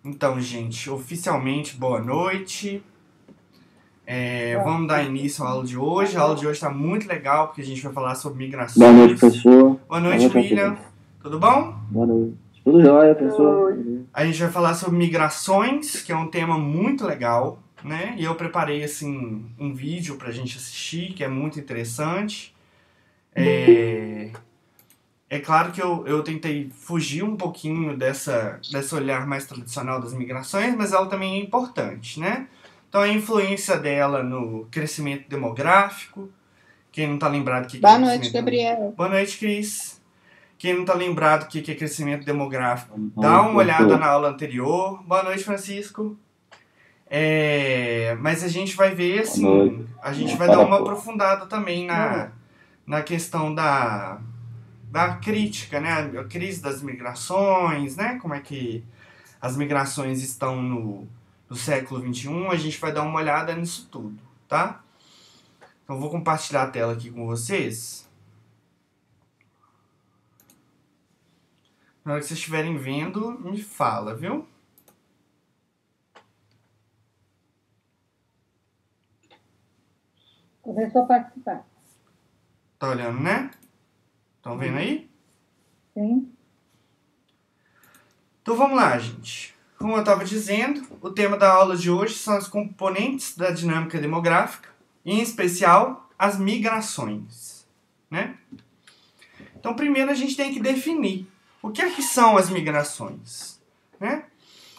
Então, gente, oficialmente, boa noite. Vamos dar início à aula de hoje. A aula de hoje está muito legal, porque a gente vai falar sobre Boa noite, migrações. professor. Boa noite, William. Tudo bom? Boa noite. Tudo jóia, professor? A gente vai falar sobre migrações, que é um tema muito legal, né? E eu preparei, assim, um vídeo pra gente assistir, que é muito interessante. É claro que eu tentei fugir um pouquinho desse olhar mais tradicional das migrações, mas ela também é importante, né? Então, a influência dela no crescimento demográfico. Quem não está lembrado o que é Boa noite, crescimento Gabriel. Boa noite, Cris. Quem não está lembrado o que é crescimento demográfico, Boa dá noite, uma olhada professor. na aula anterior. Boa noite, Francisco. Mas a gente vai ver, Boa assim, noite. a gente vai dar uma aprofundada também na questão da crítica, né? A crise das migrações, né? Como é que as migrações estão no século XXI. A gente vai dar uma olhada nisso tudo, tá? Então, eu vou compartilhar a tela aqui com vocês. Na hora que vocês estiverem vendo, me fala, viu? Começou a participar. Tá olhando, né? Estão vendo aí? Sim. Então vamos lá, gente. Como eu estava dizendo, o tema da aula de hoje são as componentes da dinâmica demográfica, em especial as migrações, né? Então primeiro a gente tem que definir o que é que são as migrações, né?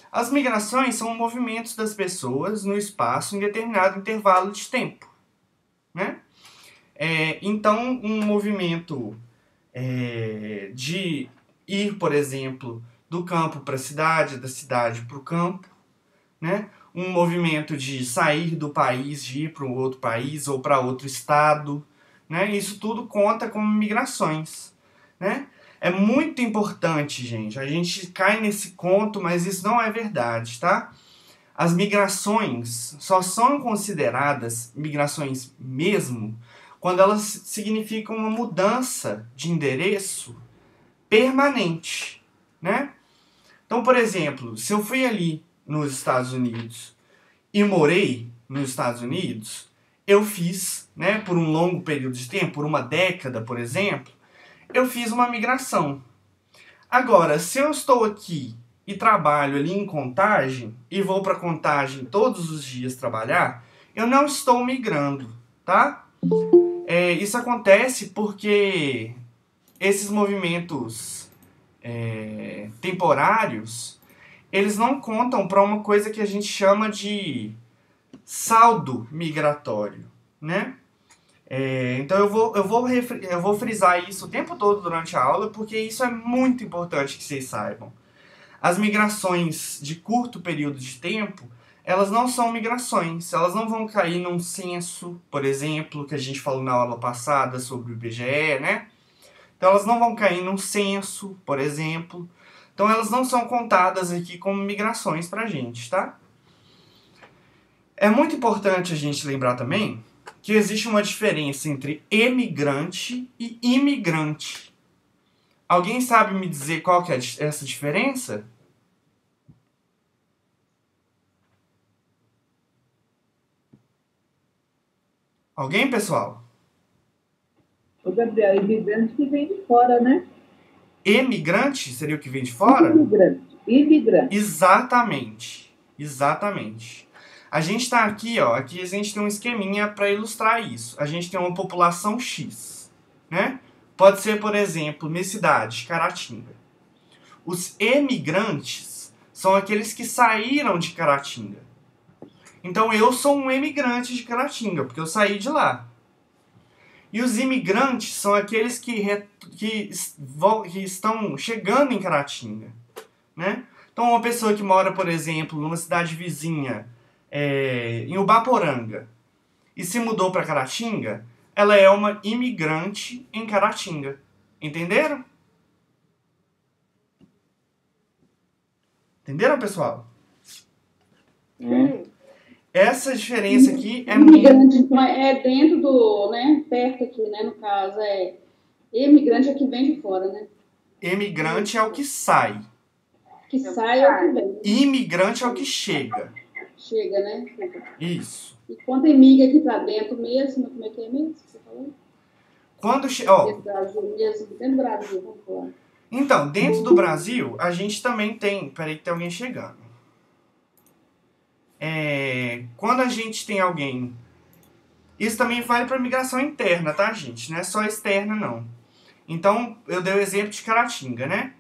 As migrações são movimentos das pessoas no espaço em determinado intervalo de tempo, né? Então um movimento de ir, por exemplo, do campo para a cidade, da cidade para o campo, né? Um movimento de sair do país, de ir para um outro país ou para outro estado, né? Isso tudo conta como migrações, né? É muito importante, gente. A gente cai nesse conto, mas isso não é verdade, tá? As migrações só são consideradas migrações mesmo quando elas significam uma mudança de endereço permanente, né? Então, por exemplo, se eu fui ali nos Estados Unidos e morei nos Estados Unidos, eu fiz, né, por um longo período de tempo, por uma década, por exemplo, eu fiz uma migração. Agora, se eu estou aqui e trabalho ali em Contagem e vou para Contagem todos os dias trabalhar, eu não estou migrando, tá? Isso acontece porque esses movimentos temporários, eles não contam para uma coisa que a gente chama de saldo migratório, né? Então eu vou frisar isso o tempo todo durante a aula, porque isso é muito importante que vocês saibam. As migrações de curto período de tempo, elas não são migrações, elas não vão cair num censo, por exemplo, que a gente falou na aula passada sobre o IBGE, né? Então elas não vão cair num censo, por exemplo. Então elas não são contadas aqui como migrações pra gente, tá? É muito importante a gente lembrar também que existe uma diferença entre emigrante e imigrante. Alguém sabe me dizer qual que é essa diferença? Alguém, pessoal? O Gabriel, imigrante que vem de fora, né? Emigrante seria o que vem de fora? Imigrante. Exatamente. Exatamente. A gente está aqui, ó. Aqui a gente tem um esqueminha para ilustrar isso. A gente tem uma população X, né? Pode ser, por exemplo, minha cidade, Caratinga. Os emigrantes são aqueles que saíram de Caratinga. Então eu sou um emigrante de Caratinga, porque eu saí de lá. E os imigrantes são aqueles que estão chegando em Caratinga, né? Então uma pessoa que mora, por exemplo, numa cidade vizinha, em Ubaporanga, e se mudou para Caratinga, ela é uma imigrante em Caratinga. Entenderam? Entenderam, pessoal? Essa diferença aqui é imigrante é dentro do, né, perto aqui, né, no caso, imigrante é que vem de fora, né? Emigrante é o que sai. Que sai ou que vem. Imigrante é o que chega. Chega, né? Chega. Isso. E quando imigra aqui pra dentro mesmo, como é que é mesmo? Você falou? Quando Dentro do Brasil mesmo, dentro do Brasil, vamos falar. Então, dentro do Brasil, a gente também tem... Peraí que tem alguém chegando. Quando a gente tem alguém... Isso também vale para migração interna, tá, gente? Não é só externa, não. Então, eu dei o exemplo de Caratinga, né?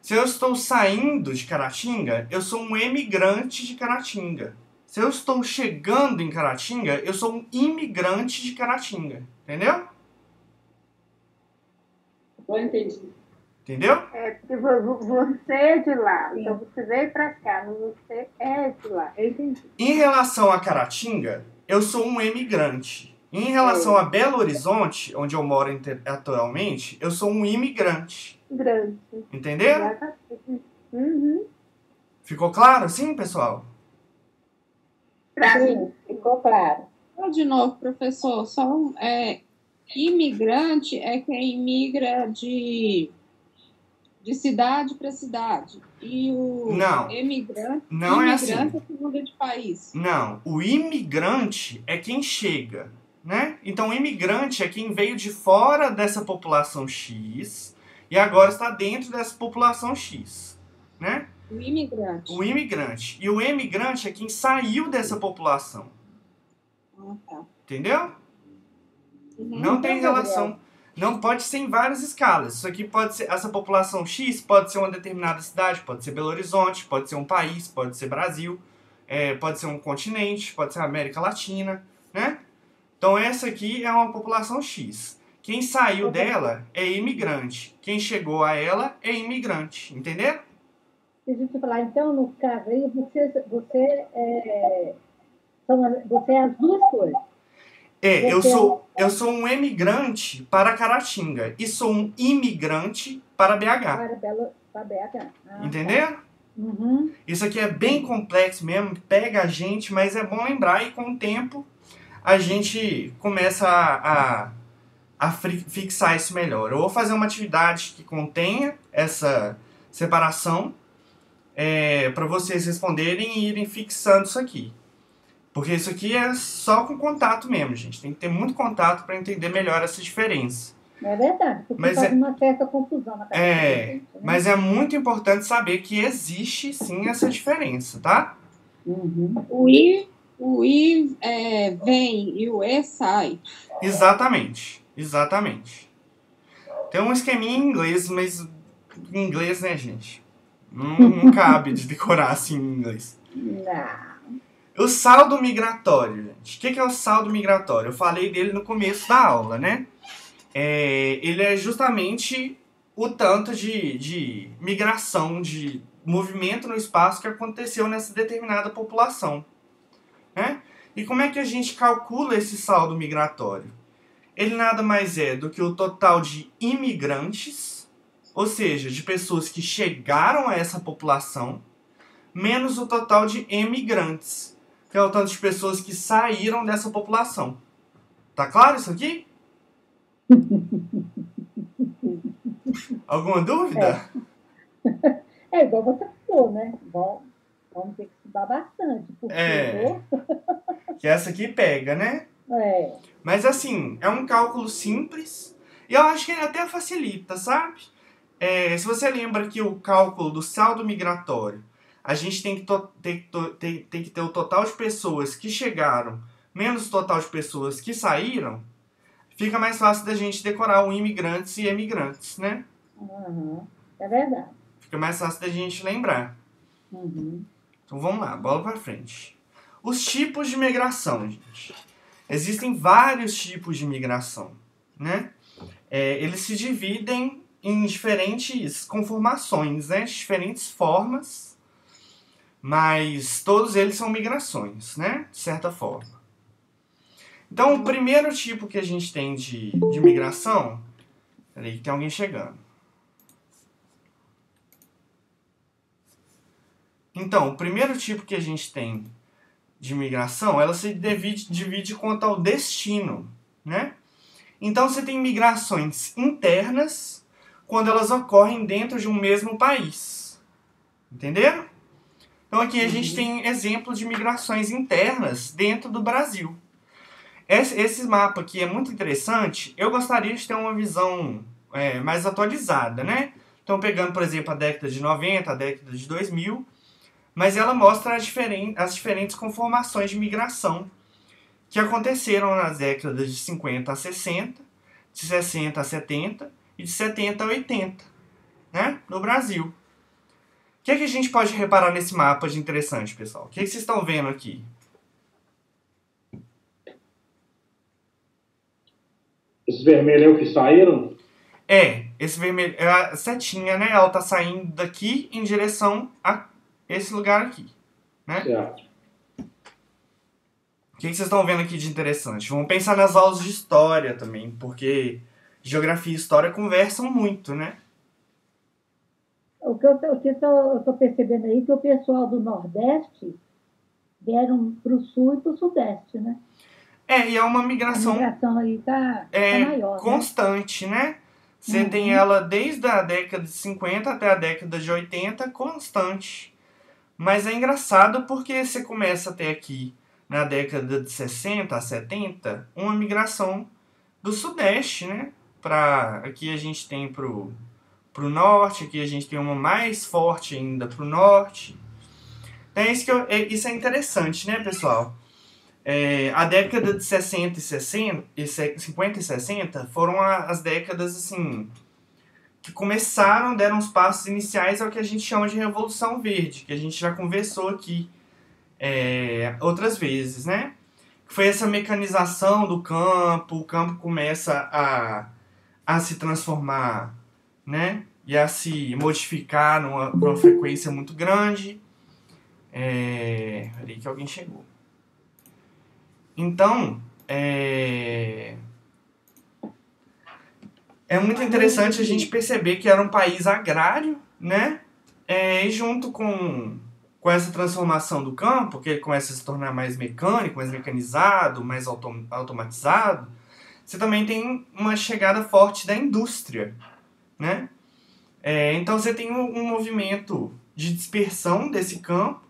Se eu estou saindo de Caratinga, eu sou um emigrante de Caratinga. Se eu estou chegando em Caratinga, eu sou um imigrante de Caratinga. Entendeu? Eu entendi. Entendeu? Porque você é de lá, então você veio pra cá, mas você é de lá. Eu entendi. Em relação a Caratinga, eu sou um emigrante. Em relação a Belo Horizonte, onde eu moro atualmente, eu sou um imigrante. Grande. Entenderam? Exatamente. Uhum. Ficou claro assim, pessoal? Pra mim, ficou claro. De novo, professor, imigrante é quem imigra de cidade para cidade. E o Não. imigrante Não é assim. é que muda de país. Não, o imigrante é quem chega, né? Então, o imigrante é quem veio de fora dessa população X e agora está dentro dessa população X, né? O imigrante. O imigrante. E o emigrante é quem saiu dessa população. Ah, tá. Entendeu? Uhum. Não tem relação. Não pode ser em várias escalas. Isso aqui pode ser... Essa população X pode ser uma determinada cidade, pode ser Belo Horizonte, pode ser um país, pode ser Brasil, pode ser um continente, pode ser América Latina, né? Então essa aqui é uma população X. Quem saiu dela é imigrante. Quem chegou a ela é imigrante. Entenderam? Deixa eu te falar, então, no caso aí, você é as duas coisas. Eu sou um emigrante para Caratinga e sou um imigrante para BH. Para BH. Entenderam? Uhum. Isso aqui é bem complexo mesmo, pega a gente, mas é bom lembrar e com o tempo a gente começa a fixar isso melhor. Eu vou fazer uma atividade que contenha essa separação para vocês responderem e irem fixando isso aqui. Porque isso aqui é só com contato mesmo, gente. Tem que ter muito contato para entender melhor essa diferença. É verdade, porque faz uma certa confusão na cabeça da gente, né? Mas é muito importante saber que existe sim essa diferença, tá? Uhum. O I vem e o E sai. Exatamente. Tem um esqueminha em inglês, mas em inglês, né, gente? Não cabe de decorar assim em inglês. Não. O saldo migratório, gente. O que é o saldo migratório? Eu falei dele no começo da aula, né? Ele é justamente o tanto de migração, de movimento no espaço que aconteceu nessa determinada população, né? E como é que a gente calcula esse saldo migratório? Ele nada mais é do que o total de imigrantes, ou seja, de pessoas que chegaram a essa população, menos o total de emigrantes, que é o tanto de pessoas que saíram dessa população. Tá claro isso aqui? Alguma dúvida? É igual você falou, né? Vamos ter que estudar bastante. Porque que essa aqui pega, né? Mas assim, é um cálculo simples. E eu acho que ele até facilita, sabe? Se você lembra que o cálculo do saldo migratório, a gente tem que ter o total de pessoas que chegaram menos o total de pessoas que saíram, fica mais fácil da gente decorar o imigrantes e emigrantes, né? Uhum. É verdade. Fica mais fácil da gente lembrar. Uhum. Então vamos lá, bola pra frente. Os tipos de migração, gente. Existem vários tipos de migração, né? Eles se dividem em diferentes conformações, né? Diferentes formas, mas todos eles são migrações, né? De certa forma. Então, o primeiro tipo que a gente tem de migração... Peraí, tem alguém chegando. Então, o primeiro tipo que a gente tem de migração, ela se divide quanto ao destino, né? Então, você tem migrações internas quando elas ocorrem dentro de um mesmo país. Entenderam? Então aqui a gente tem exemplos de migrações internas dentro do Brasil. Esse mapa aqui é muito interessante. Eu gostaria de ter uma visão mais atualizada, né? Então pegando, por exemplo, a década de 90, a década de 2000, mas ela mostra as diferentes conformações de migração que aconteceram nas décadas de 50 a 60, de 60 a 70 e de 70 a 80, né? No Brasil. O que a gente pode reparar nesse mapa de interessante, pessoal? O que vocês estão vendo aqui? Esses vermelhos que saíram? Esse vermelho, a setinha, né? Ela tá saindo daqui em direção a esse lugar aqui, né? Certo. O que vocês estão vendo aqui de interessante? Vamos pensar nas aulas de história também, porque geografia e história conversam muito, né? O que eu estou percebendo aí é que o pessoal do Nordeste vieram para o Sul e para o Sudeste, né? E é uma A migração migração aí tá maior, constante, né? Você tem ela desde a década de 50 até a década de 80, constante. Mas é engraçado porque você começa a ter aqui, na década de 60 a 70, uma migração do Sudeste, né? Aqui a gente tem pro Norte, aqui a gente tem uma mais forte ainda pro Norte. Então isso é interessante, né, pessoal? A década de 60 e 50 e 60 foram as décadas, assim, que deram os passos iniciais ao que a gente chama de Revolução Verde, que a gente já conversou aqui outras vezes, né? Foi essa mecanização do campo, o campo começa a se transformar, né? E a se modificar numa frequência muito grande. Peraí que alguém chegou. Então, é muito interessante a gente perceber que era um país agrário, né? E junto com essa transformação do campo, que ele começa a se tornar mais mecânico, mais mecanizado, mais automatizado, você também tem uma chegada forte da indústria, né? Então você tem um movimento de dispersão desse campo,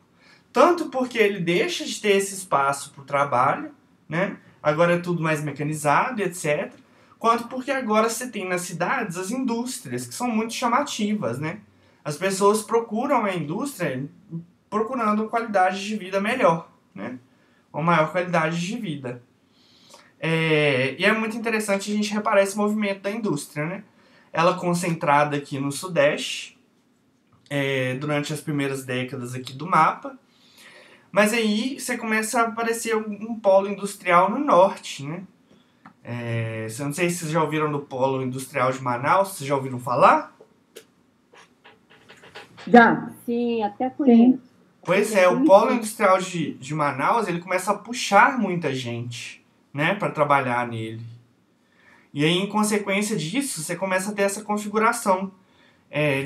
tanto porque ele deixa de ter esse espaço para o trabalho, né? Agora é tudo mais mecanizado e etc. Quanto porque agora você tem nas cidades as indústrias, que são muito chamativas, né? As pessoas procuram a indústria procurando qualidade de vida melhor, né? Uma maior qualidade de vida. E é muito interessante a gente reparar esse movimento da indústria, né? Ela concentrada aqui no Sudeste, durante as primeiras décadas aqui do mapa. Mas aí você começa a aparecer um polo industrial no Norte, né? Eu não sei se vocês já ouviram do polo industrial de Manaus, vocês já ouviram falar? Já. Sim, até conheço. Pois o polo industrial de Manaus, ele começa a puxar muita gente, né, para trabalhar nele. E aí, em consequência disso, você começa a ter essa configuração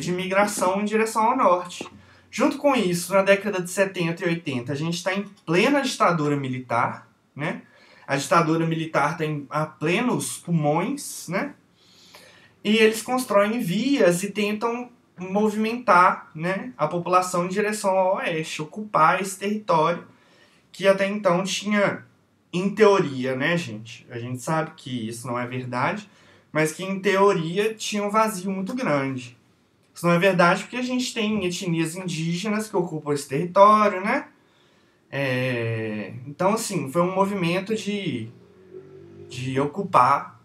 de migração em direção ao norte. Junto com isso, na década de 70 e 80, a gente está em plena ditadura militar, né? A ditadura militar tem a plenos pulmões, né? E eles constroem vias e tentam movimentar, né, a população em direção ao oeste, ocupar esse território que até então tinha, em teoria, né, gente? A gente sabe que isso não é verdade, mas que em teoria tinha um vazio muito grande. Isso não é verdade porque a gente tem etnias indígenas que ocupam esse território, né? Então, assim, foi um movimento de ocupar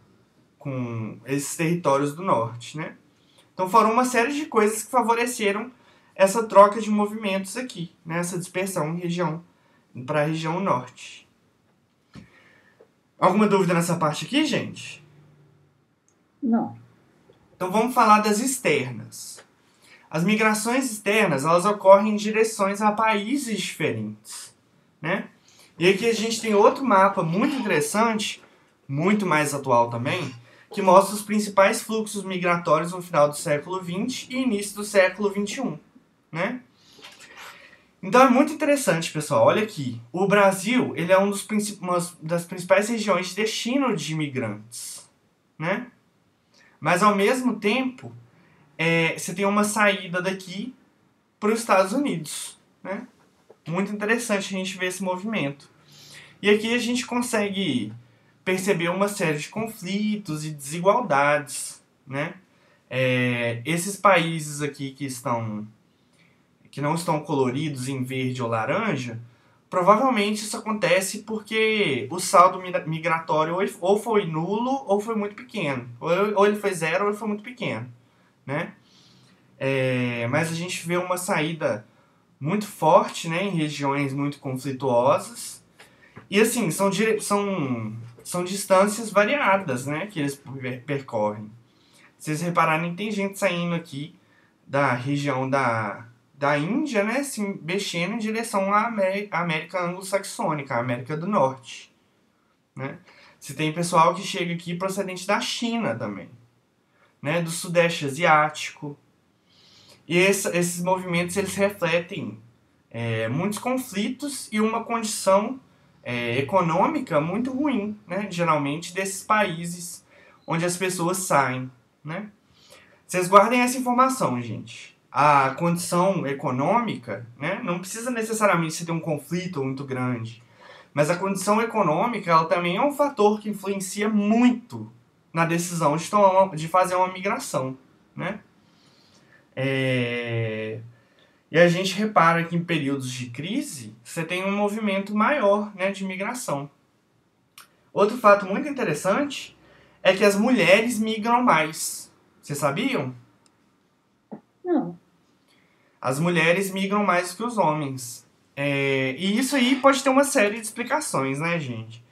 com esses territórios do norte, né? Então foram uma série de coisas que favoreceram essa troca de movimentos aqui, né? Essa dispersão para a região norte. Alguma dúvida nessa parte aqui, gente? Não. Então vamos falar das externas. As migrações externas, elas ocorrem em direções a países diferentes, né? E aqui a gente tem outro mapa muito interessante, muito mais atual também, que mostra os principais fluxos migratórios no final do século XX e início do século XXI, né? Então é muito interessante, pessoal. Olha aqui. O Brasil, ele é uma das principais regiões de destino de imigrantes, né? Mas, ao mesmo tempo, você tem uma saída daqui para os Estados Unidos, né? Muito interessante a gente ver esse movimento. E aqui a gente consegue perceber uma série de conflitos e desigualdades, né? Esses países aqui que não estão coloridos em verde ou laranja, provavelmente isso acontece porque o saldo migratório ou foi nulo ou foi muito pequeno. Ou ele foi zero ou ele foi muito pequeno, né? Mas a gente vê uma saída muito forte, né, em regiões muito conflituosas. E assim, são distâncias variadas, né, que eles percorrem. Se vocês repararem, tem gente saindo aqui da região da Índia, né, se mexendo em direção à América anglo-saxônica, à América do Norte, né? Você tem pessoal que chega aqui procedente da China também, né, do Sudeste Asiático. E esses movimentos, eles refletem muitos conflitos e uma condição econômica muito ruim, né, geralmente, desses países onde as pessoas saem, né? Vocês guardem essa informação, gente. A condição econômica, né, não precisa necessariamente você ter um conflito muito grande, mas a condição econômica, ela também é um fator que influencia muito na decisão de fazer uma migração, né? E a gente repara que em períodos de crise, você tem um movimento maior, né, de migração. Outro fato muito interessante é que as mulheres migram mais. Vocês sabiam? Não. As mulheres migram mais que os homens. E isso aí pode ter uma série de explicações, né, gente?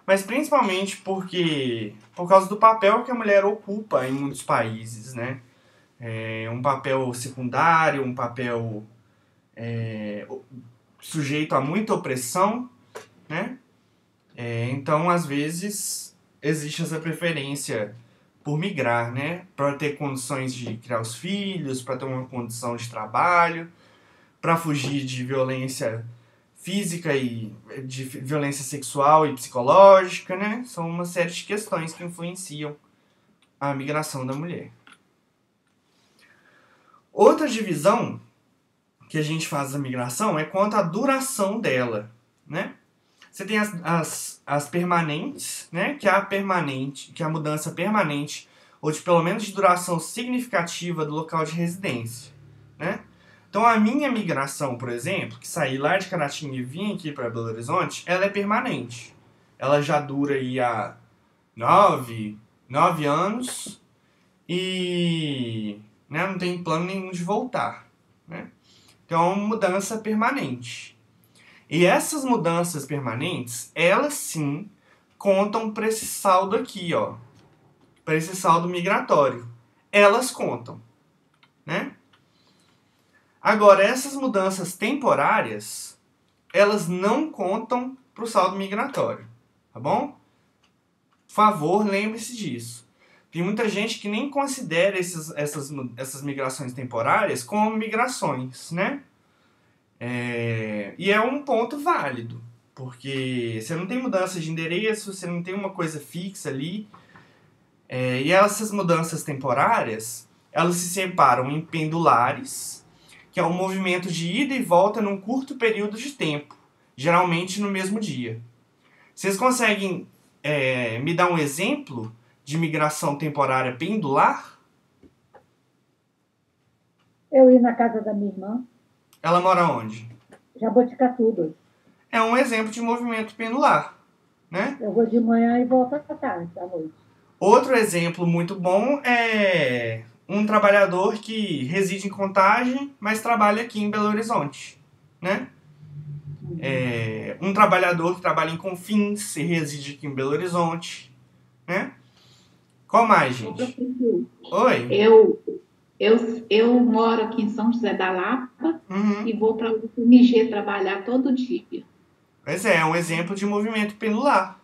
Mas principalmente por causa do papel que a mulher ocupa em muitos países, né? Um papel secundário, um papel sujeito a muita opressão, né? Então, às vezes, existe essa preferência por migrar, né? Para ter condições de criar os filhos, para ter uma condição de trabalho, para fugir de violência física e de violência sexual e psicológica, né? São uma série de questões que influenciam a migração da mulher. Outra divisão que a gente faz da migração é quanto à duração dela, né? Você tem as permanentes, né? Que é a mudança permanente, ou de pelo menos de duração significativa do local de residência, né? Então a minha migração, por exemplo, que saí lá de Caratinga e vim aqui para Belo Horizonte, ela é permanente. Ela já dura aí há 9 anos e, né, não tem plano nenhum de voltar, né? Então é uma mudança permanente. E essas mudanças permanentes, elas sim contam para esse saldo aqui, ó, para esse saldo migratório. Elas contam, né? Agora, essas mudanças temporárias, elas não contam para o saldo migratório, tá bom? Por favor, lembre-se disso. Tem muita gente que nem considera essas migrações temporárias como migrações, né? E é um ponto válido, porque você não tem mudança de endereço, você não tem uma coisa fixa ali. E essas mudanças temporárias, elas se separam em pendulares, que é um movimento de ida e volta num curto período de tempo, geralmente no mesmo dia. Vocês conseguem me dar um exemplo de migração temporária pendular? Eu ia na casa da minha irmã, Ela mora onde? Jaboticatuba. É um exemplo de movimento pendular, né? Eu vou de manhã e volto à tarde, à noite. Outro exemplo muito bom é um trabalhador que reside em Contagem, mas trabalha aqui em Belo Horizonte, né? Um trabalhador que trabalha em Confins e reside aqui em Belo Horizonte, né? Qual mais, gente? Oi? Eu moro aqui em São José da Lapa Uhum. e vou para o UNG trabalhar todo dia. Pois é um exemplo de movimento pendular,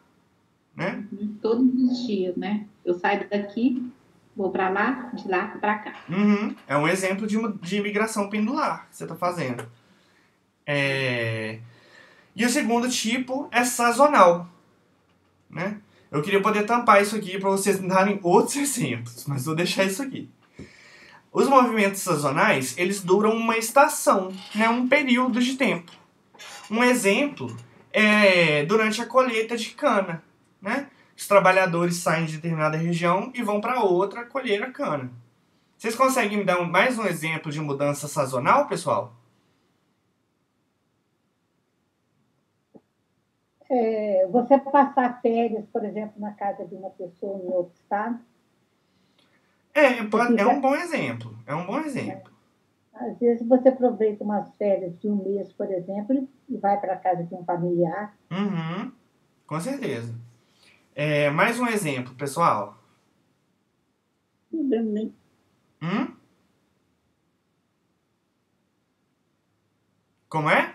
né? Todos os dias, né? Eu saio daqui, vou para lá, de lá para cá. Uhum. É um exemplo de imigração pendular que você está fazendo. E o segundo tipo é sazonal, né? Eu queria poder tampar isso aqui para vocês me darem outros exemplos, mas vou deixar isso aqui. Os movimentos sazonais, eles duram uma estação, né? Um período de tempo. Um exemplo é durante a colheita de cana, né? Os trabalhadores saem de determinada região e vão para outra colher a cana. Vocês conseguem me dar mais um exemplo de mudança sazonal, pessoal? Você passar férias, por exemplo, na casa de uma pessoa em outro estado. É um bom exemplo. É um bom exemplo. Às vezes você aproveita umas férias de um mês, por exemplo, e vai para a casa de um familiar. Uhum, com certeza. Mais um exemplo, pessoal. Como é?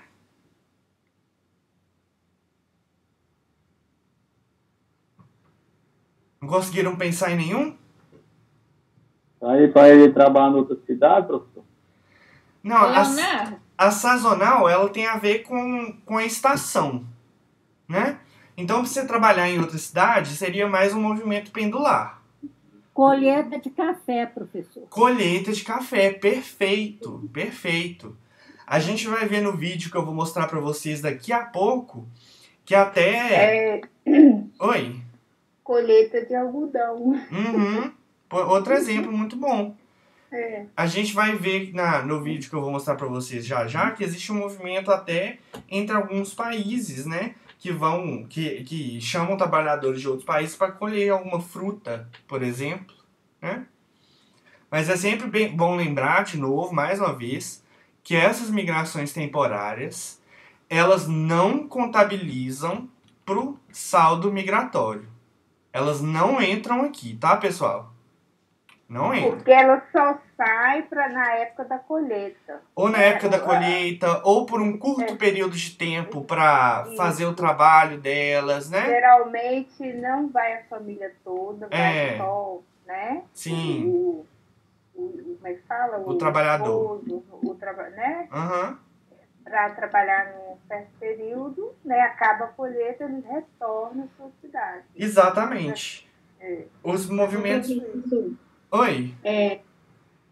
Não conseguiram pensar em nenhum? Aí para ele trabalhar em outra cidade, professor? Não, Leonardo, a sazonal, ela tem a ver com a estação, né? Então, para você trabalhar em outra cidade, seria mais um movimento pendular. Colheita de café, professor. Colheita de café, perfeito, perfeito. A gente vai ver no vídeo que eu vou mostrar para vocês daqui a pouco, que até... Oi? Colheita de algodão. Uhum. Outro exemplo muito bom. É. A gente vai ver no vídeo que eu vou mostrar para vocês já que existe um movimento até entre alguns países, né? Que chamam trabalhadores de outros países para colher alguma fruta, por exemplo, né? Mas é sempre bom lembrar, de novo, mais uma vez, que essas migrações temporárias, elas não contabilizam pro saldo migratório. Elas não entram aqui, tá, pessoal? Não entra. Porque ela só sai na época da colheita. Ou na época da colheita, ou por um curto período de tempo para fazer o trabalho delas, né? Geralmente não vai a família toda, vai só, né? Sim. Como é que fala? O trabalhador. Né? Uhum. Para trabalhar num certo período, né? Acaba a colheita, eles retornam à sua cidade. Exatamente. Os movimentos... Oi?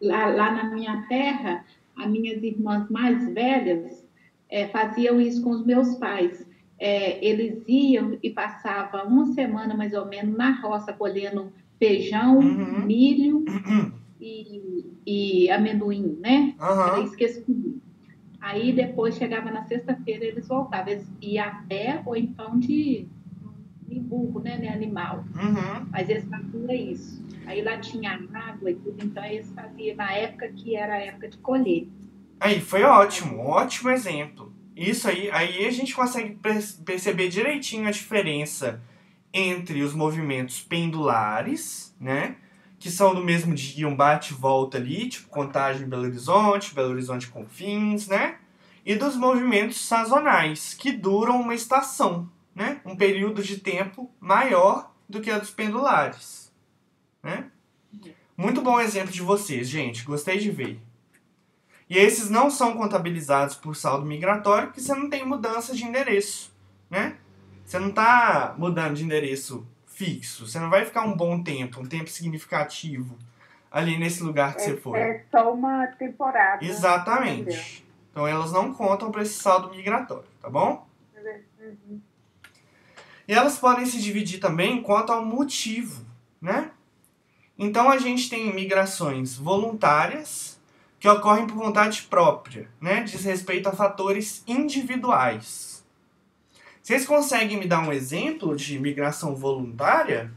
Lá na minha terra, as minhas irmãs mais velhas faziam isso com os meus pais. Eles iam e passavam uma semana, mais ou menos, na roça, colhendo feijão, milho e amendoim, né? Era isso que eles comiam. Aí, depois, chegava na sexta-feira, eles voltavam. Eles iam a pé ou então de burro, né? De animal. Mas eles faziam isso. Aí lá tinha água e tudo, então eles faziam na época que era a época de colher. Aí, foi ótimo exemplo. Isso aí a gente consegue perceber direitinho a diferença entre os movimentos pendulares, né? Que são do mesmo dia, um bate e volta ali, tipo Contagem Belo Horizonte Confins, né? E dos movimentos sazonais, que duram uma estação, né? Um período de tempo maior do que a dos pendulares. Né? Muito bom exemplo de vocês, gente. Gostei de ver. E esses não são contabilizados por saldo migratório porque você não tem mudança de endereço, né? Você não está mudando de endereço fixo. Você não vai ficar um bom tempo, um tempo significativo ali nesse lugar que você foi. É só uma temporada. Exatamente. Então elas não contam para esse saldo migratório, tá bom? E elas podem se dividir também quanto ao motivo, né? Então a gente tem migrações voluntárias que ocorrem por vontade própria, né? Diz respeito a fatores individuais. Vocês conseguem me dar um exemplo de migração voluntária?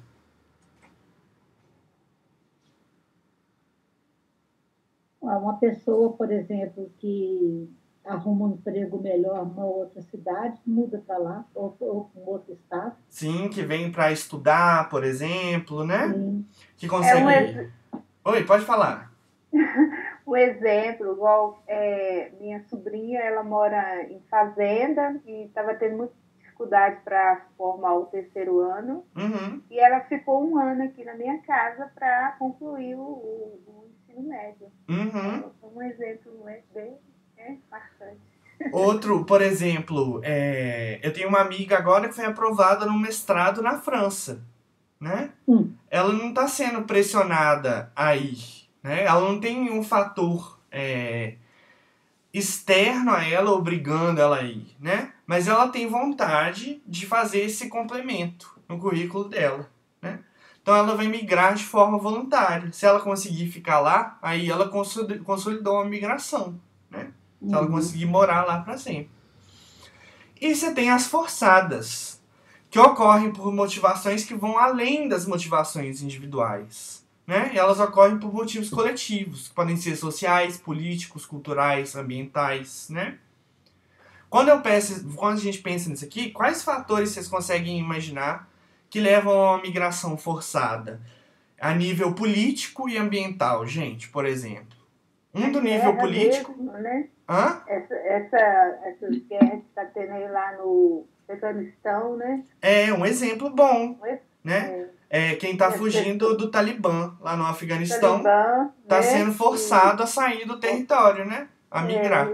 Uma pessoa, por exemplo, que arruma um emprego melhor numa outra cidade, muda para lá, ou para um outro estado. Sim, que vem para estudar, por exemplo, né? Sim. Que consegue... Oi, pode falar. Um exemplo, igual minha sobrinha, ela mora em fazenda e estava tendo muita dificuldade para formar o terceiro ano. E ela ficou um ano aqui na minha casa para concluir o ensino médio. Um exemplo bem marcante. Outro, por exemplo, eu tenho uma amiga agora que foi aprovada no mestrado na França, né? Ela não está sendo pressionada a ir, né? Ela não tem um fator externo a ela obrigando ela a ir, né? Mas ela tem vontade de fazer esse complemento no currículo dela, né? Então ela vai migrar de forma voluntária. Se ela conseguir ficar lá, aí ela consolidou a migração, né? Se ela conseguir morar lá para sempre. E você tem as forçadas, que ocorrem por motivações que vão além das motivações individuais, né? E elas ocorrem por motivos coletivos, que podem ser sociais, políticos, culturais, ambientais, né? Quando a gente pensa nisso aqui, quais fatores vocês conseguem imaginar que levam a uma migração forçada? A nível político e ambiental, gente, por exemplo. Do nível político... Mesmo, né? Hã? Essas guerras que está tendo aí lá no Afeganistão, né? É um exemplo bom, né? Quem está fugindo do Talibã lá no Afeganistão está sendo forçado a sair do território, né? A migrar.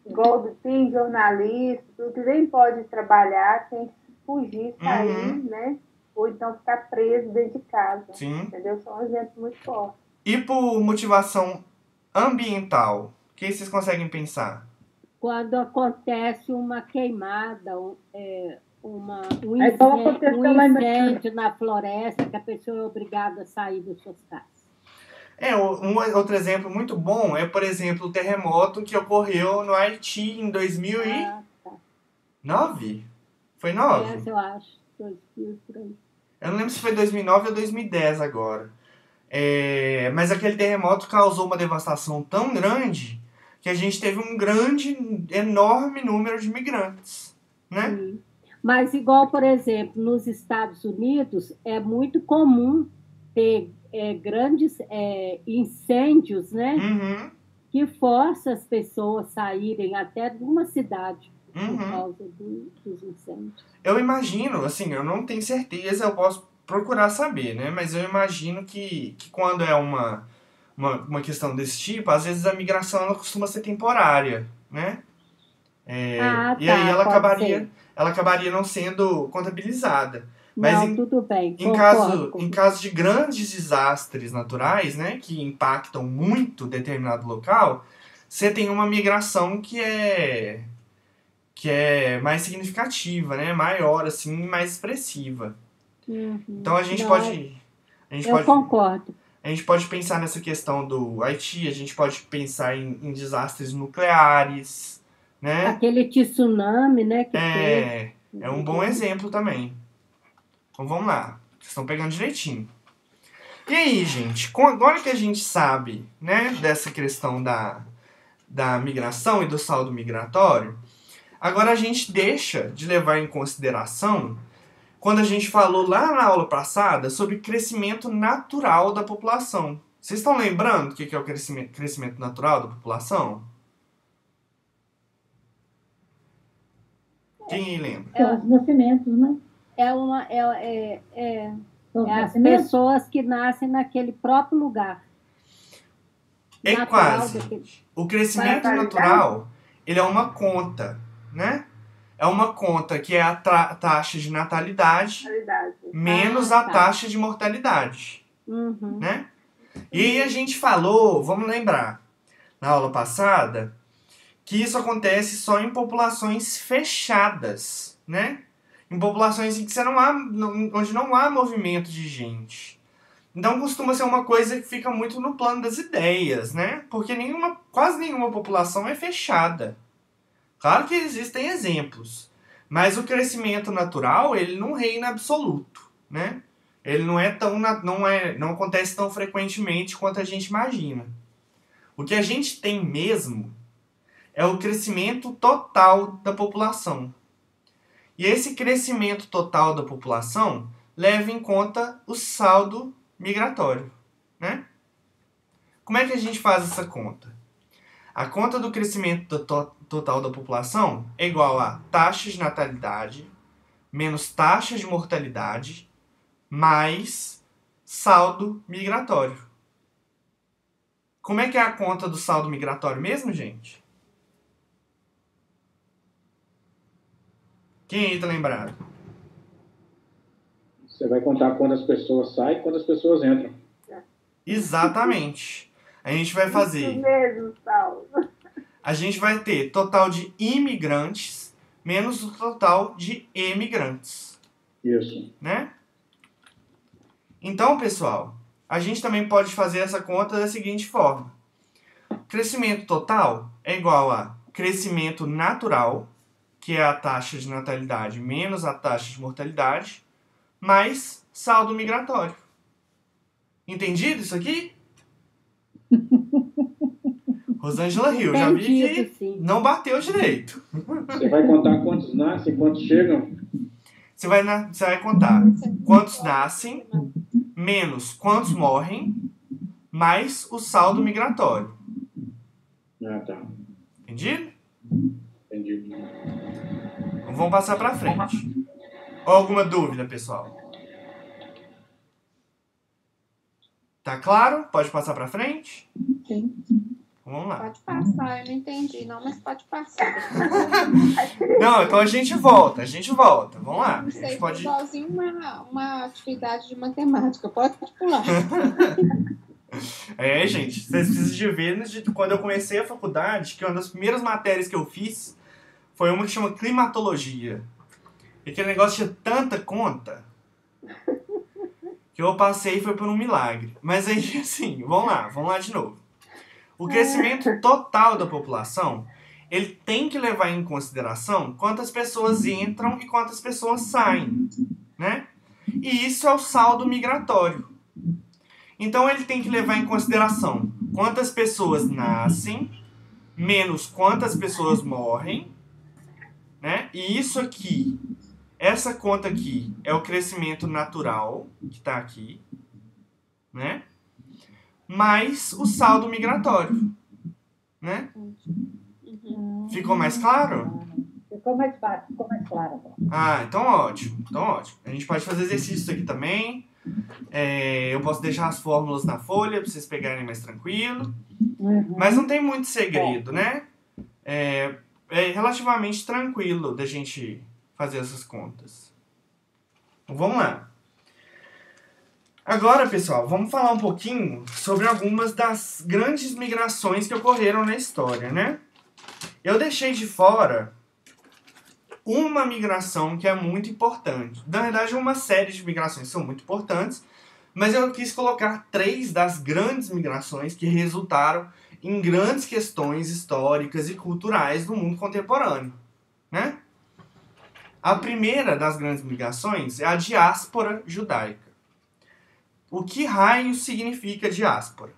Igual tem jornalista, tudo que nem pode trabalhar, tem que fugir, sair, né? Ou então ficar preso dentro de casa. Sim. Entendeu? São exemplos muito fortes. E por motivação ambiental, o que vocês conseguem pensar? Quando acontece uma queimada, um incêndio na floresta, que a pessoa é obrigada a sair das suas casas. Outro exemplo muito bom é, por exemplo, o terremoto que ocorreu no Haiti em 2009? Foi 9? Eu acho. 2000, por aí. Eu não lembro se foi 2009 ou 2010 agora. Mas aquele terremoto causou uma devastação tão grande que a gente teve enorme número de migrantes, né? Sim. Mas igual, por exemplo, nos Estados Unidos, é muito comum ter grandes incêndios, né? Uhum. Que forçam as pessoas a saírem até de uma cidade por causa dos incêndios. Eu imagino, assim, eu não tenho certeza, eu posso procurar saber, né? Mas eu imagino que quando é uma questão desse tipo, às vezes a migração ela costuma ser temporária, né? E aí ela acabaria não sendo contabilizada. Mas tudo bem. Em caso de grandes desastres naturais, né, que impactam muito determinado local, você tem uma migração que é mais significativa, né, maior, assim, mais expressiva. Então a gente pode... concordo. A gente pode pensar nessa questão do Haiti, a gente pode pensar em desastres nucleares, né? Aquele tsunami, né? É um bom exemplo também. Então vamos lá, vocês estão pegando direitinho. E aí, gente, agora que a gente sabe, né, dessa questão da migração e do saldo migratório, agora a gente deixa de levar em consideração quando a gente falou lá na aula passada sobre crescimento natural da população. Vocês estão lembrando o que é o crescimento natural da população? Quem lembra? Os nascimentos, né? As pessoas que nascem naquele próprio lugar. Quase. O crescimento natural, ele é uma conta, né? É uma conta que é a taxa de natalidade menos a taxa de mortalidade. Né? E aí a gente falou, vamos lembrar, na aula passada, que isso acontece só em populações fechadas, né? Em populações em que onde não há movimento de gente. Então costuma ser uma coisa que fica muito no plano das ideias, né? Porque quase nenhuma população é fechada. Claro que existem exemplos, mas o crescimento natural, ele não reina absoluto, né? Ele não acontece tão frequentemente quanto a gente imagina. O que a gente tem mesmo é o crescimento total da população. E esse crescimento total da população leva em conta o saldo migratório, né? Como é que a gente faz essa conta? A conta do crescimento total da população é igual a taxa de natalidade menos taxa de mortalidade mais saldo migratório. Como é que é a conta do saldo migratório mesmo, gente? Quem aí tá lembrado? Você vai contar quando as pessoas saem e quando as pessoas entram. Exatamente. A gente vai fazer... Isso mesmo, Saulo. A gente vai ter total de imigrantes menos o total de emigrantes. Isso. Né? Então, pessoal, a gente também pode fazer essa conta da seguinte forma. Crescimento total é igual a crescimento natural, que é a taxa de natalidade menos a taxa de mortalidade, mais saldo migratório. Entendido isso aqui? Rosângela riu, já vi que sim. não bateu direito. Você vai contar quantos nascem, quantos chegam? Você vai contar quantos nascem, menos quantos morrem, mais o saldo migratório. Ah, tá. Entendido? Entendi. Então vamos passar para frente. Ou alguma dúvida, pessoal? Tá claro? Pode passar para frente? Sim. Vamos lá. Pode passar, eu não entendi não, mas pode passar. Não, então a gente volta. Vamos lá. Não sei, A gente pode... igualzinho uma atividade de matemática, pode pular. Gente, vocês precisam de ver, quando eu comecei a faculdade, que uma das primeiras matérias que eu fiz foi uma que chama climatologia. E aquele negócio tinha tanta conta que eu passei e foi por um milagre. Mas aí, assim, vamos lá de novo. O crescimento total da população, ele tem que levar em consideração quantas pessoas entram e quantas pessoas saem, né? E isso é o saldo migratório. Então, ele tem que levar em consideração quantas pessoas nascem, menos quantas pessoas morrem, né? E isso aqui, essa conta aqui, é o crescimento natural, que está aqui, né? Mais o saldo migratório, né? Ficou mais claro? Ficou mais claro. Ah, então ótimo. A gente pode fazer exercício aqui também. Eu posso deixar as fórmulas na folha para vocês pegarem mais tranquilo. Mas não tem muito segredo, né? É relativamente tranquilo da gente fazer essas contas. Então, vamos lá. Agora, pessoal, vamos falar um pouquinho sobre algumas das grandes migrações que ocorreram na história, né? Eu deixei de fora uma migração que é muito importante. Na verdade, uma série de migrações que são muito importantes, mas eu quis colocar 3 das grandes migrações que resultaram em grandes questões históricas e culturais do mundo contemporâneo, né? A primeira das grandes migrações é a diáspora judaica. O que raio significa diáspora?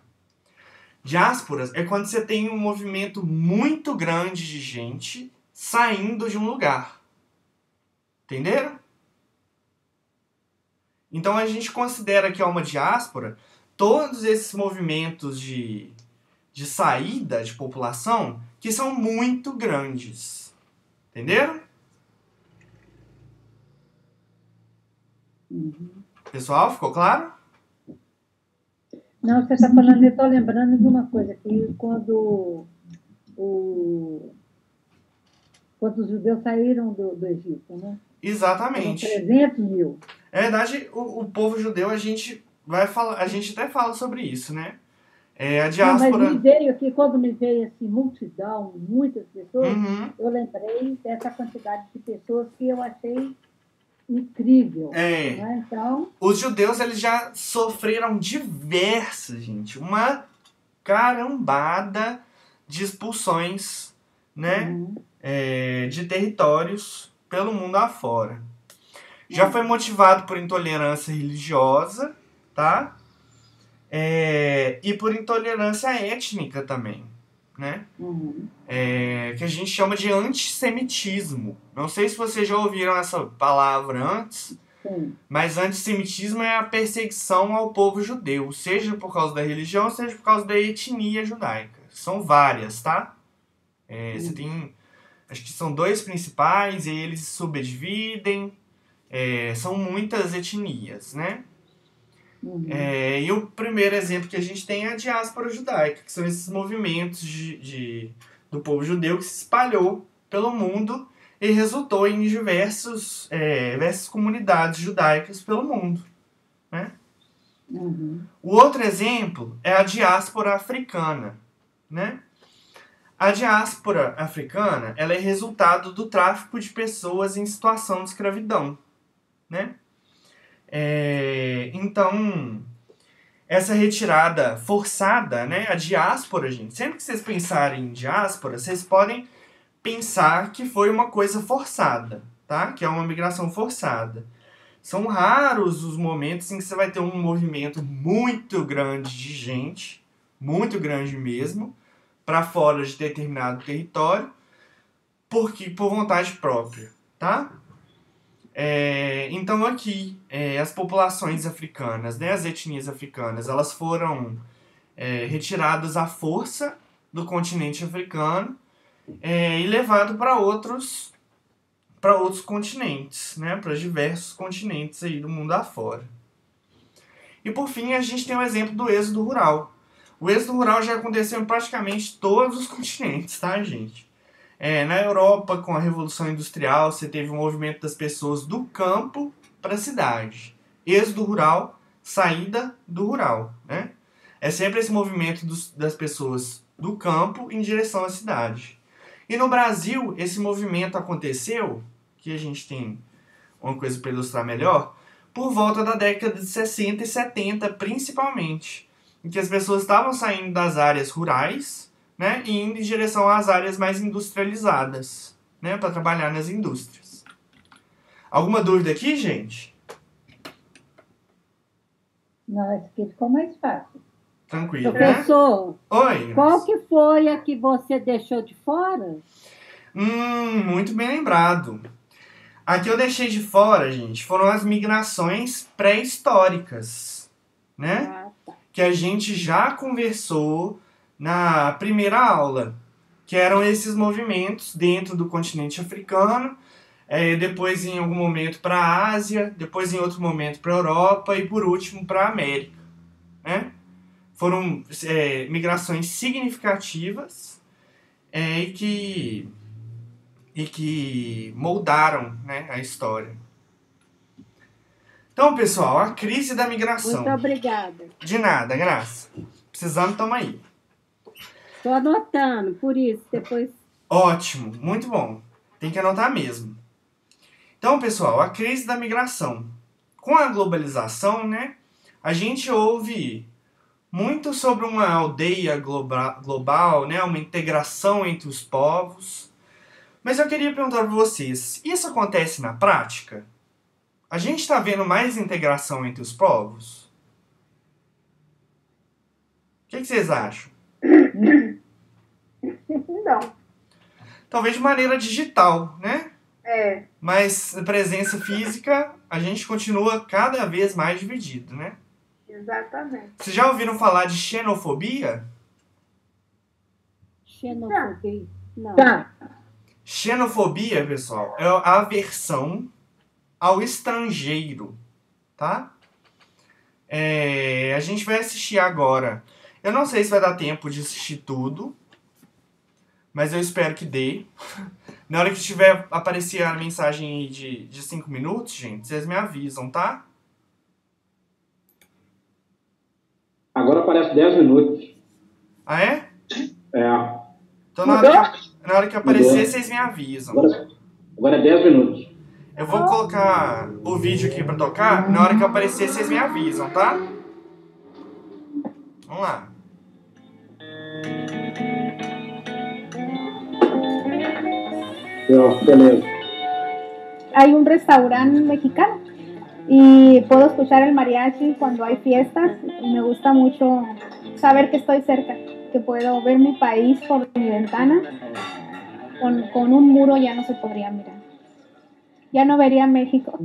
Diásporas é quando você tem um movimento muito grande de gente saindo de um lugar. Entenderam? Então a gente considera que é uma diáspora todos esses movimentos de saída de população que são muito grandes. Entenderam? Pessoal, ficou claro? Não, você está falando, eu estou lembrando de uma coisa, que quando os judeus saíram do Egito, né? Exatamente. 300 mil. Na verdade, o povo judeu, a gente até fala sobre isso, né? A diáspora... Mas me veio aqui, quando me veio assim, multidão, muitas pessoas, eu lembrei dessa quantidade de pessoas que eu achei incrível. Né? Então, os judeus, eles já sofreram diversas, gente, uma carambada de expulsões, né? De territórios pelo mundo afora. Já foi motivado por intolerância religiosa, tá? E por intolerância étnica também, né? Que a gente chama de antissemitismo. Não sei se vocês já ouviram essa palavra antes, mas antissemitismo é a perseguição ao povo judeu, seja por causa da religião, seja por causa da etnia judaica. São várias, tá? Você tem, acho que são 2 principais, e eles se subdividem. São muitas etnias, né? E o primeiro exemplo que a gente tem é a diáspora judaica, que são esses movimentos do povo judeu que se espalhou pelo mundo e resultou em diversas comunidades judaicas pelo mundo, né? O outro exemplo é a diáspora africana, né? A diáspora africana, ela é resultado do tráfico de pessoas em situação de escravidão, né? Então, essa retirada forçada, né? A diáspora, gente, sempre que vocês pensarem em diáspora, vocês podem pensar que foi uma coisa forçada, tá? Que é uma migração forçada. São raros os momentos em que você vai ter um movimento muito grande de gente, muito grande mesmo, para fora de determinado território, por vontade própria, tá? Então aqui, as populações africanas, né, as etnias africanas, elas foram retiradas à força do continente africano e levado para outros continentes, né, para diversos continentes aí do mundo afora. E por fim, a gente tem o exemplo do êxodo rural. O êxodo rural já aconteceu em praticamente todos os continentes, tá, gente? Na Europa, com a Revolução Industrial, você teve um movimento das pessoas do campo para a cidade. Êxodo rural, saída do rural, né? É sempre esse movimento das pessoas do campo em direção à cidade. E no Brasil, esse movimento aconteceu, que a gente tem uma coisa para ilustrar melhor, por volta da década de 60 e 70, principalmente, em que as pessoas estavam saindo das áreas rurais, né, e indo em direção às áreas mais industrializadas, né, para trabalhar nas indústrias. Alguma dúvida aqui, gente? Não, esse aqui ficou mais fácil. Tranquilo, Professor, né? Oi. Qual que foi a que você deixou de fora? Muito bem lembrado. A que eu deixei de fora, gente, foram as migrações pré-históricas, né? Que a gente já conversou na primeira aula, que eram esses movimentos dentro do continente africano, depois em algum momento para a Ásia, depois em outro momento para a Europa e por último para a América, né? Foram migrações significativas e que moldaram, né, a história. Então, pessoal, a crise da migração. Muito obrigada. De nada, Graça. Precisando, tamo aí. Estou anotando, por isso, depois... Ótimo, muito bom. Tem que anotar mesmo. Então, pessoal, a crise da migração. Com a globalização, né, a gente ouve muito sobre uma aldeia global, né, uma integração entre os povos. Mas eu queria perguntar para vocês, isso acontece na prática? A gente está vendo mais integração entre os povos? O que vocês acham? Não. Talvez de maneira digital, né? Mas presença física, a gente continua cada vez mais dividido, né? Exatamente. Vocês já ouviram falar de xenofobia? Xenofobia? Não. Xenofobia, pessoal, é a aversão ao estrangeiro, tá? A gente vai assistir agora. Eu não sei se vai dar tempo de assistir tudo, mas eu espero que dê. Na hora que tiver aparecer a mensagem aí de 5 minutos, gente, vocês me avisam, tá? Agora aparece 10 minutos. Ah, é? Então Na hora que aparecer, vocês me avisam. Agora é 10 minutos. Eu vou colocar o vídeo aqui pra tocar. Na hora que aparecer, vocês me avisam, tá? Vamos lá. Beleza. Hay un restaurante mexicano y puedo escuchar el mariachi cuando hay fiestas. Me gusta mucho saber que estoy cerca, que puedo ver mi país por mi ventana. Con un muro ya no se podría mirar. Ya no vería México.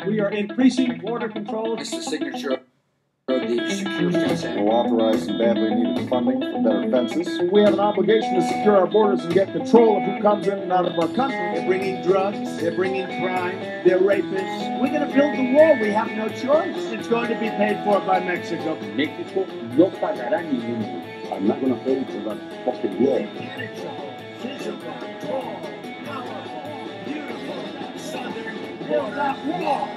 We are increasing border control. It's the signature of the secure fence act. We'll authorize some badly needed funding for better fences. We have an obligation to secure our borders and get control of who comes in and out of our country. They're bringing drugs, they're bringing crime, they're rapists. We're going to build the wall. We have no choice. It's going to be paid for by Mexico. México no pagará ningún. I'm not going to pay for that fucking wall. Physical, tall, powerful, beautiful, southern, built up war.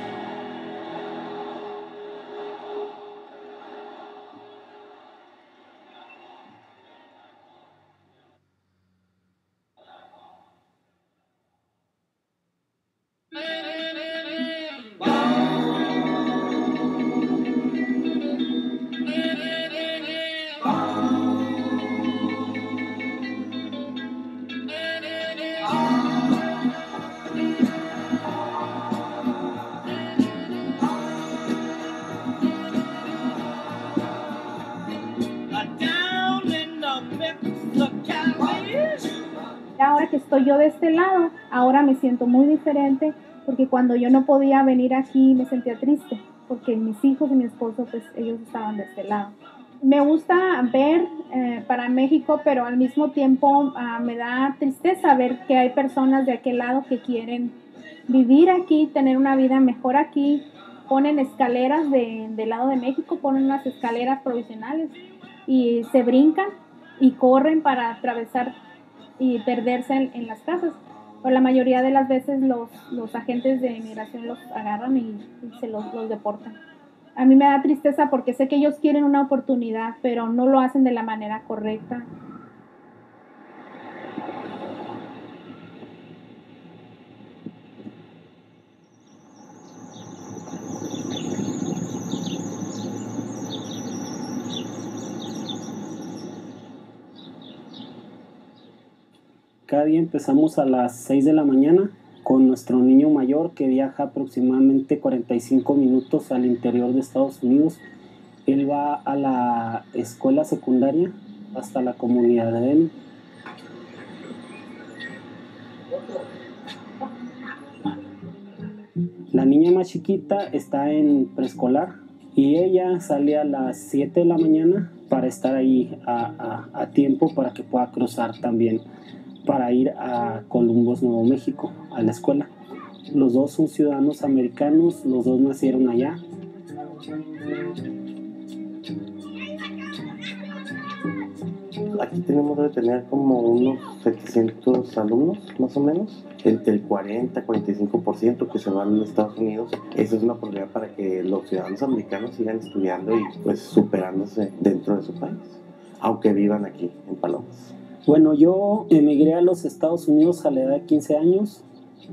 Ahora que estoy yo de este lado, ahora me siento muy diferente, porque cuando yo no podía venir aquí me sentía triste, porque mis hijos y mi esposo, pues ellos estaban de este lado. Me gusta ver para México, pero al mismo tiempo me da tristeza ver que hay personas de aquel lado que quieren vivir aquí, tener una vida mejor aquí. Ponen escaleras del lado de México, ponen unas escaleras provisionales y se brincan y corren para atravesar y perderse en las casas. Pero la mayoría de las veces los agentes de inmigración los agarran y se los deportan. A mí me da tristeza porque sé que ellos quieren una oportunidad, pero no lo hacen de la manera correcta. Cada día empezamos a las 6 de la mañana con nuestro niño mayor que viaja aproximadamente 45 minutos al interior de Estados Unidos. Él va a la escuela secundaria hasta la comunidad de Denny. La niña más chiquita está en preescolar y ella sale a las 7 de la mañana para estar ahí a tiempo para que pueda cruzar también para ir a Columbus, Nuevo México, a la escuela. Los dos son ciudadanos americanos, los dos nacieron allá. Aquí tenemos de tener como unos 700 alumnos, más o menos, entre el 40-45% que se van a Estados Unidos. Eso es una oportunidad para que los ciudadanos americanos sigan estudiando y pues superándose dentro de su país, aunque vivan aquí en Palomas. Bueno, yo emigré a los Estados Unidos a la edad de 15 años.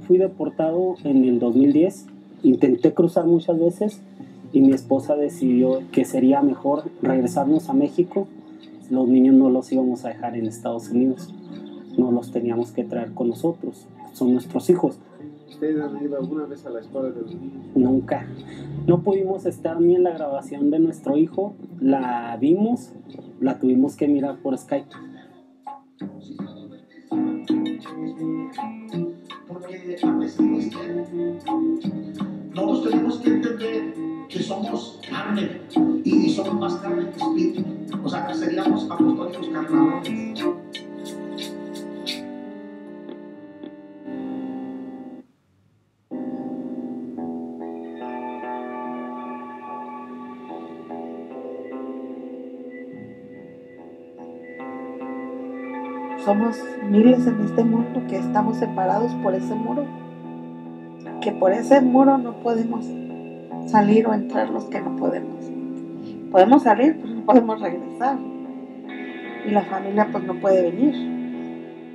Fui deportado en el 2010. Intenté cruzar muchas veces y mi esposa decidió que sería mejor regresarnos a México. Los niños no los íbamos a dejar en Estados Unidos. No los teníamos que traer con nosotros. Son nuestros hijos. ¿Ustedes han ido alguna vez a la escuela de los niños? Nunca. No pudimos estar ni en la grabación de nuestro hijo. La vimos, la tuvimos que mirar por Skype. Porque a veces nosotros tenemos que entender que somos carne y somos más carne que espíritu. O sea, que seríamos apostólicos carnales. Somos miles en este mundo que estamos separados por ese muro, que por ese muro no podemos salir o entrar los que no podemos. Podemos salir, pero no podemos regresar. Y la familia pues no puede venir.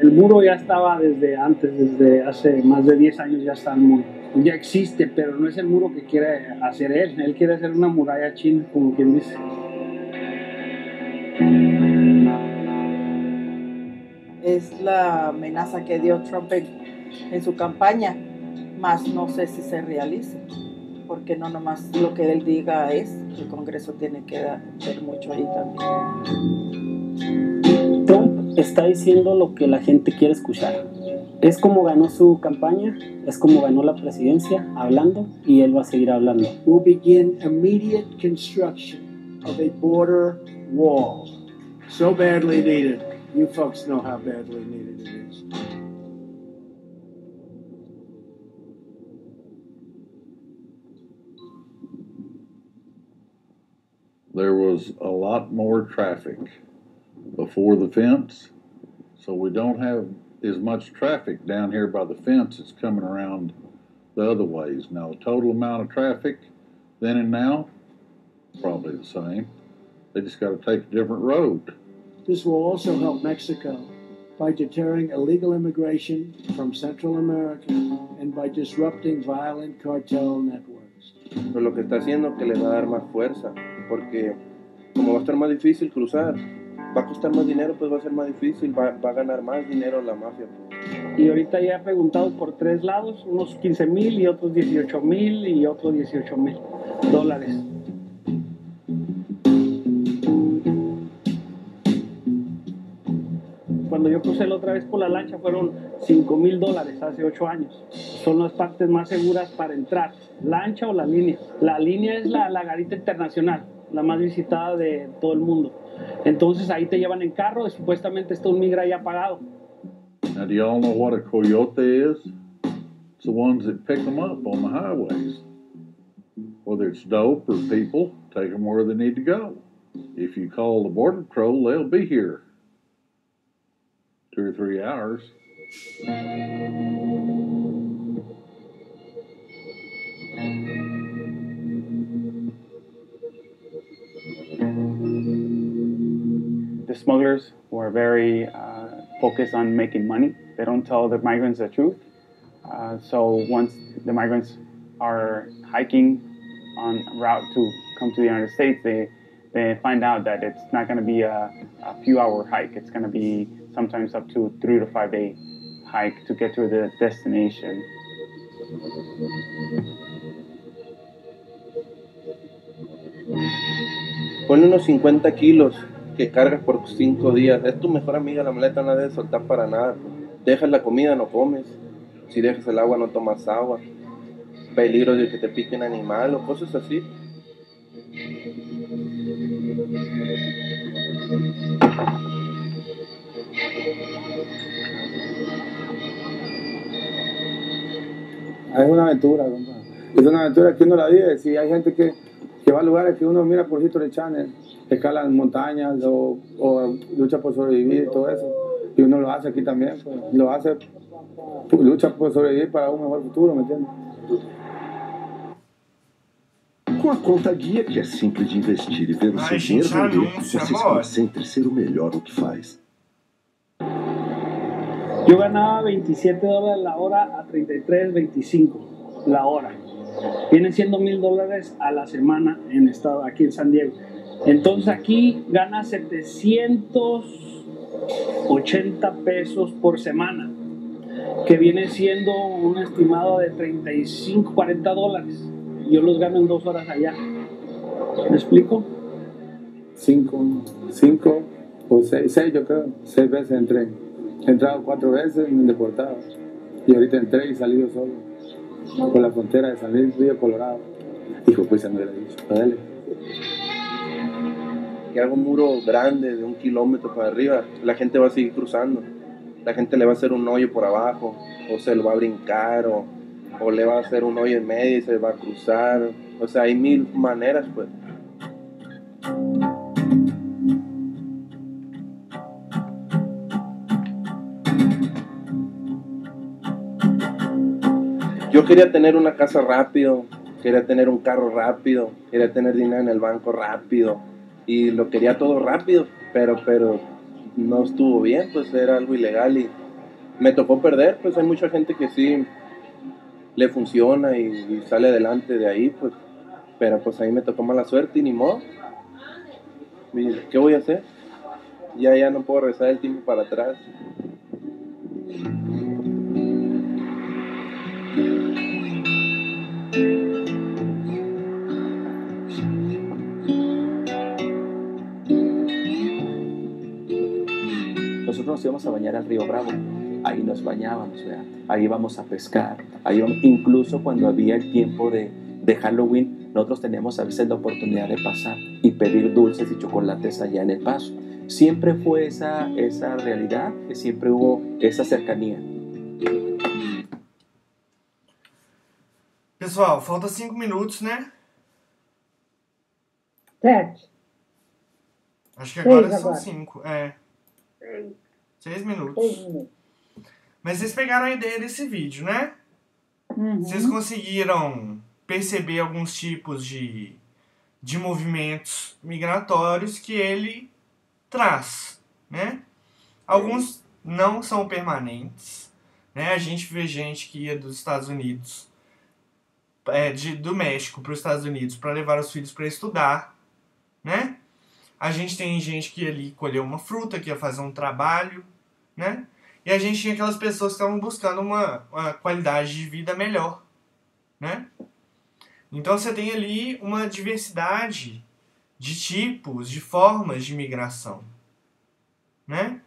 El muro ya estaba desde antes, desde hace más de 10 años ya está el muro. Ya existe, pero no es el muro que quiere hacer él. Él quiere hacer una muralla china, como quien dice. Es la amenaza que dio Trump en su campaña, más no sé si se realice, porque no nomás lo que él diga es, el Congreso tiene que hacer mucho ahí también. Trump está diciendo lo que la gente quiere escuchar. Es como ganó su campaña, es como ganó la presidencia, hablando, y él va a seguir hablando. We'll begin immediate construction of a border wall, so badly needed. You folks know how badly needed it is. There was a lot more traffic before the fence, so we don't have as much traffic down here by the fence. It's coming around the other ways. Now, total amount of traffic then and now, probably the same. They just got to take a different road. This will also help Mexico by deterring illegal immigration from Central America and by disrupting violent cartel networks. Pero lo que está haciendo que le va a dar más fuerza, porque como va a estar más difícil cruzar, va a costar más dinero, pues va a ser más difícil, va a ganar más dinero la mafia. Y ahorita ya he preguntado por 3 lados, unos 15,000 y otros 18,000 y otros $18,000. Cuando yo crucé la otra vez por la lancha fueron $5,000 hace 8 años. Son las partes más seguras para entrar, lancha o la línea. La línea es la garita internacional, la más visitada de todo el mundo. Entonces ahí te llevan en carro y supuestamente está un migra ya pagado. Now, do y'all know what a coyote is? It's the ones that pick them up on the highways. Whether it's dope or people, take them where they need to go. If you call the Border Patrol, they'll be here. 2 or 3 hours. The smugglers were very focused on making money. They don't tell the migrants the truth. So once the migrants are hiking on route to come to the United States, they find out that it's not going to be a few-hour hike. It's going to be sometimes up to 3 to 5 day hike to get to the destination. Ponle unos 50 kilos que cargas por 5 días. Es tu mejor amiga, la maleta no la debes soltar para nada. Dejas la comida, no comes. Si dejas el agua, no tomas agua. Peligro de que te pique un animal o cosas así. Es una aventura, compa. Es una aventura que uno la vive. Si hay gente que va a lugares que uno mira por History Channel, escalan montañas o lucha por sobrevivir y todo eso. Y uno lo hace aquí también. Pues, lo hace, lucha por sobrevivir para un mejor futuro, ¿me entiendes? Com a conta guia, que é simples de investir e ver o seu dinheiro render, você se concentra em ser o melhor no que faz. Yo ganaba $27 la hora a $33.25 la hora. Vienen siendo $1,000 a la semana aquí en San Diego. Entonces aquí gana 780 pesos por semana, que viene siendo un estimado de $35-40. Yo los gano en 2 horas allá. ¿Me explico? 5 o 6, yo creo. 6 veces entré. He entrado 4 veces y me han deportado. Y ahorita entré y salí yo solo. Por la frontera de San Luis Río Colorado. Hijo, pues se me hubiera dicho. Dale. Que haga un muro grande de 1 kilómetro para arriba, la gente va a seguir cruzando. La gente le va a hacer un hoyo por abajo, o se lo va a brincar, o le va a hacer un hoyo en medio y se va a cruzar. O sea, hay 1000 maneras, pues. Yo quería tener una casa rápido, quería tener un carro rápido, quería tener dinero en el banco rápido, y lo quería todo rápido, pero no estuvo bien, pues era algo ilegal y me tocó perder. Pues hay mucha gente que sí le funciona y sale adelante de ahí, pues, pero pues ahí me tocó mala suerte y ni modo. ¿Qué voy a hacer? Ya no puedo regresar el tiempo para atrás. Nosotros nos íbamos a bañar al río Bravo, ahí nos bañábamos, ¿verdad? Ahí íbamos a pescar, incluso cuando había el tiempo de Halloween, nosotros teníamos a veces la oportunidad de pasar y pedir dulces y chocolates allá en El Paso. Siempre fue esa realidad, que siempre hubo essa cercanía. Pessoal, falta 5 minutos, né? 7. Acho que agora são 5. É. 6 minutos. 6 minutos. Mas vocês pegaram a ideia desse vídeo, né? Vocês conseguiram perceber alguns tipos de movimentos migratórios que ele traz, né? Alguns não são permanentes, né? A gente vê gente que ia dos Estados Unidos, do México para os Estados Unidos para levar os filhos para estudar, né? A gente tem gente que ia ali colher uma fruta, que ia fazer um trabalho, né? E a gente tinha aquelas pessoas que estavam buscando uma qualidade de vida melhor, né? Então você tem ali uma diversidade de tipos, de formas de migração, né?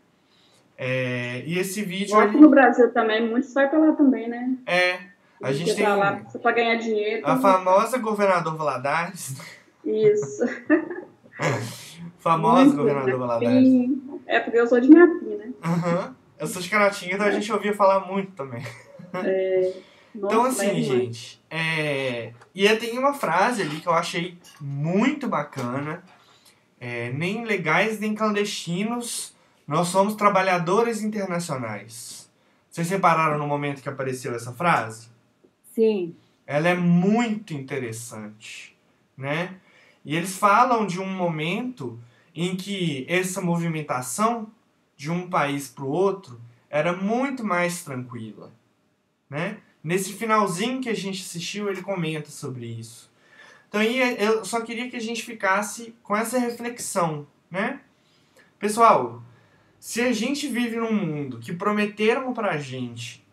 E esse vídeo... Aqui no Brasil também, muitos vai para lá também, né? A gente tem... lá para ganhar dinheiro. A famosa governador Valadares. Isso. Famosa governador Valadares. Porque eu sou de Miapim, né? Eu sou de Caratinga, então a gente ouvia falar muito também. Então, assim, gente... E tem uma frase ali que eu achei muito bacana. Nem legais, nem clandestinos, nós somos trabalhadores internacionais. Vocês repararam no momento que apareceu essa frase? Sim. Ela é muito interessante, né? E eles falam de um momento em que essa movimentação de um país para o outro era muito mais tranquila, né? Nesse finalzinho que a gente assistiu, ele comenta sobre isso. Então, eu só queria que a gente ficasse com essa reflexão, né? Pessoal, se a gente vive num mundo que prometeram pra gente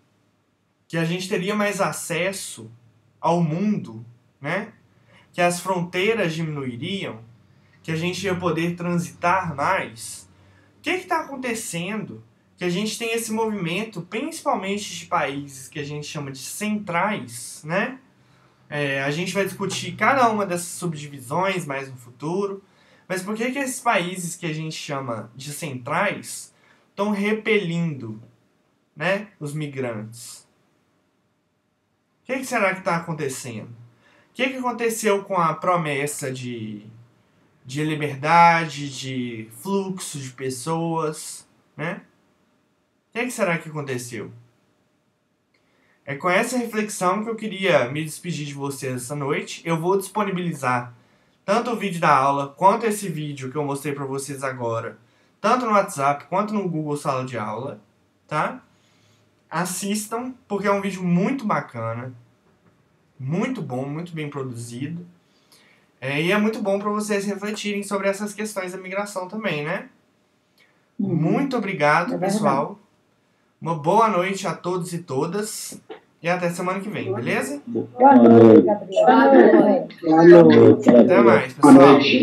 que a gente teria mais acesso ao mundo, né? Que as fronteiras diminuiriam, que a gente ia poder transitar mais, o que está acontecendo? Que a gente tem esse movimento, principalmente de países que a gente chama de centrais, né? A gente vai discutir cada uma dessas subdivisões mais no futuro, mas por que esses países que a gente chama de centrais estão repelindo, né, os migrantes? O que será que está acontecendo? O que aconteceu com a promessa de liberdade, de fluxo de pessoas, né? O que será que aconteceu? É com essa reflexão que eu queria me despedir de vocês essa noite. Eu vou disponibilizar tanto o vídeo da aula, quanto esse vídeo que eu mostrei para vocês agora, tanto no WhatsApp, quanto no Google Sala de Aula, tá? Assistam, porque é um vídeo muito bacana, muito bom, muito bem produzido. E é muito bom para vocês refletirem sobre essas questões da migração também, né? Muito obrigado, pessoal. Uma boa noite a todos e todas. E até semana que vem, beleza? Boa noite, Gabriel. Boa noite. Até mais, pessoal.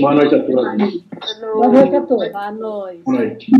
Boa noite a todos. Boa noite a todos. Boa noite. Boa noite.